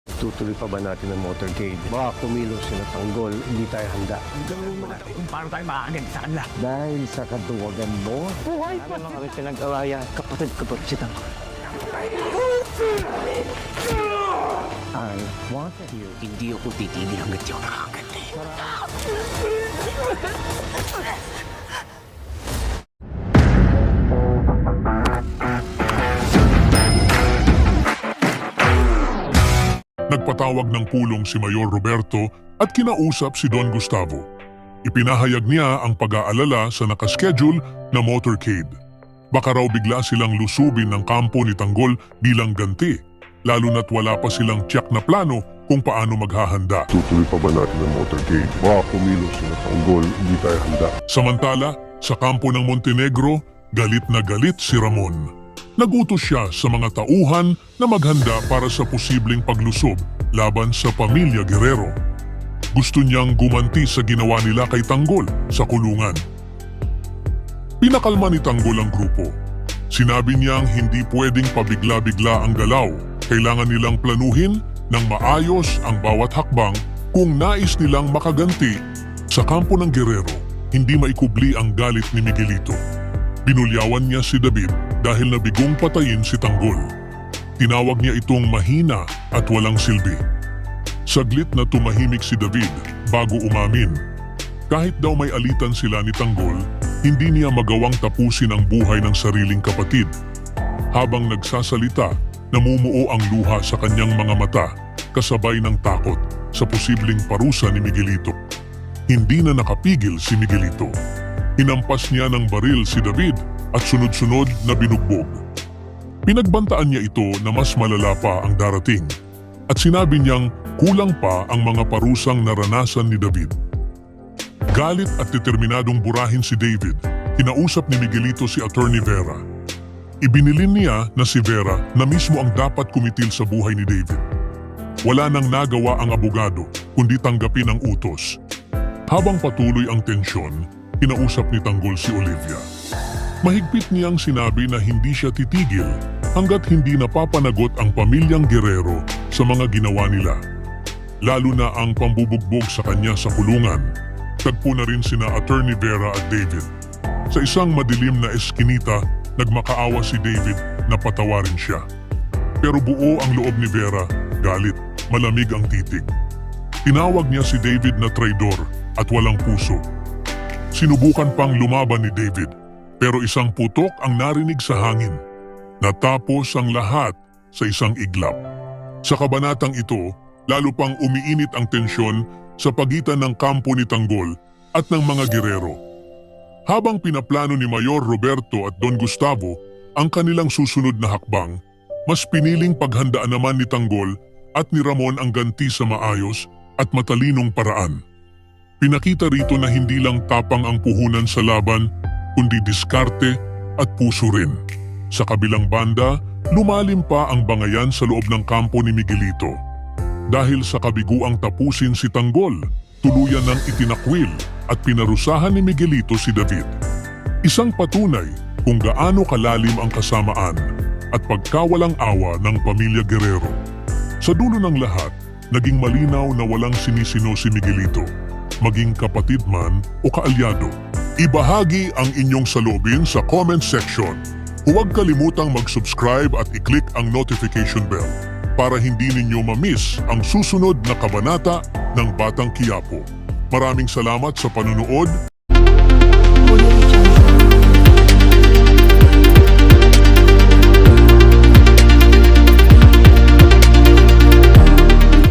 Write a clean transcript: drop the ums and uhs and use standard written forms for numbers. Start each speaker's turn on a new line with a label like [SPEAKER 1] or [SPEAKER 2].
[SPEAKER 1] Tutuloy pa ba natin ang motorcade? Baka kumilos sila tanggol, hindi tayo handa.
[SPEAKER 2] Gawin mo natin kung paano tayo makakaganda sa kanila.
[SPEAKER 3] Dahil sa kaduwagan mo,
[SPEAKER 2] Buhay pa!
[SPEAKER 1] Ano kami pinag-awayan? Kapatid ko ba si Tanggol?
[SPEAKER 3] I wanted you.
[SPEAKER 2] Hindi ako titigil hanggat di ako nakakaganti.
[SPEAKER 4] Nagpatawag ng pulong si Mayor Roberto at kinausap si Don Gustavo. Ipinahayag niya ang pag-aalala sa nakaschedule na motorcade. Baka raw bigla silang lusubin ng kampo ni Tanggol bilang ganti, lalo na't wala pa silang tiyak na plano kung paano maghahanda.
[SPEAKER 5] Tutuloy pa ba natin ang motorcade? Baka kumilos sila tanggol, hindi tayo handa.
[SPEAKER 4] Samantala, sa kampo ng Montenegro, galit na galit si Ramon. Nagutos siya sa mga tauhan na maghanda para sa posibleng paglusob laban sa pamilya Guerrero. Gusto niyang gumanti sa ginawa nila kay Tanggol sa kulungan. Pinakalma ni Tanggol ang grupo. Sinabi niyang hindi pwedeng pabigla-bigla ang galaw. Kailangan nilang planuhin ng maayos ang bawat hakbang kung nais nilang makaganti. Sa kampo ng Guerrero, hindi maikubli ang galit ni Miguelito. Binulyawan niya si David dahil nabigong patayin si Tanggol. Tinawag niya itong mahina at walang silbi. Saglit na tumahimik si David bago umamin. Kahit daw may alitan sila ni Tanggol, hindi niya magawang tapusin ang buhay ng sariling kapatid. Habang nagsasalita, namumuo ang luha sa kanyang mga mata, kasabay ng takot sa posibleng parusa ni Miguelito. Hindi na nakapigil si Miguelito. Hinampas niya ng baril si David at sunod-sunod na binugbog. Pinagbantaan niya ito na mas malala pa ang darating at sinabi niyang kulang pa ang mga parusang naranasan ni David. Galit at determinadong burahin si David, kinausap ni Miguelito si Attorney Vera. Ibinilin niya na si Vera na mismo ang dapat kumitil sa buhay ni David. Wala nang nagawa ang abogado kundi tanggapin ang utos. Habang patuloy ang tensyon, kinausap ni Tanggol si Olivia. Mahigpit niyang sinabi na hindi siya titigil hanggat hindi napapanagot ang pamilyang Guerrero sa mga ginawa nila. Lalo na ang pambubugbog sa kanya sa kulungan. Tagpo na rin sina Attorney Vera at David. Sa isang madilim na eskinita, nagmakaawa si David na patawarin siya. Pero buo ang loob ni Vera, galit, malamig ang titig. Tinawag niya si David na traidor at walang puso. Sinubukan pang lumaban ni David, pero isang putok ang narinig sa hangin. Natapos ang lahat sa isang iglap. Sa kabanatang ito, lalo pang umiinit ang tensyon sa pagitan ng kampo ni Tanggol at ng mga Guerrero. Habang pinaplano ni Mayor Roberto at Don Gustavo ang kanilang susunod na hakbang, mas piniling paghandaan naman ni Tanggol at ni Ramon ang ganti sa maayos at matalinong paraan. Pinakita rito na hindi lang tapang ang puhunan sa laban, kundi diskarte at puso rin. Sa kabilang banda, lumalim pa ang bangayan sa loob ng kampo ni Miguelito. Dahil sa kabiguang tapusin si Tanggol, tuluyan ng itinakwil at pinarusahan ni Miguelito si David. Isang patunay kung gaano kalalim ang kasamaan at pagkawalang awa ng pamilya Guerrero. Sa dulo ng lahat, naging malinaw na walang sinisino si Miguelito, maging kapatid man o kaalyado. Ibahagi ang inyong saloobin sa comment section. Huwag kalimutang mag-subscribe at i-click ang notification bell para hindi ninyo ma-miss ang susunod na kabanata ng Batang Quiapo. Maraming salamat sa panunood.